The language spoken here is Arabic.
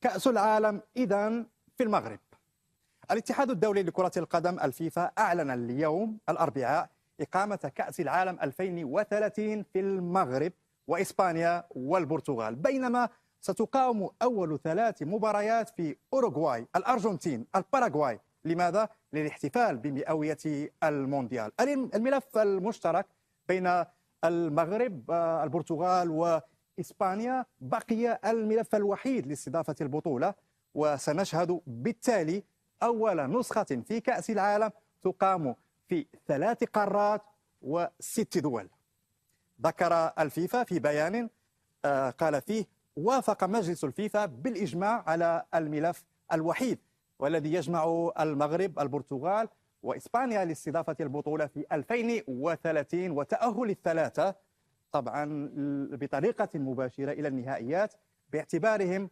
كأس العالم إذن في المغرب. الاتحاد الدولي لكرة القدم الفيفا أعلن اليوم الأربعاء إقامة كأس العالم 2030 في المغرب وإسبانيا والبرتغال، بينما ستقام أول 3 مباريات في أوروغواي، الأرجنتين، الباراغواي. لماذا؟ للاحتفال بمئوية المونديال. الملف المشترك بين المغرب، البرتغال وإسبانيا بقي الملف الوحيد لاستضافة البطولة، وسنشهد بالتالي أول نسخة في كأس العالم تقام في 3 قارات و6 دول. ذكر الفيفا في بيان قال فيه: وافق مجلس الفيفا بالإجماع على الملف الوحيد والذي يجمع المغرب، البرتغال وإسبانيا لاستضافة البطولة في 2030 وتأهل الثلاثة طبعا بطريقة مباشرة إلى النهائيات، باعتبارهم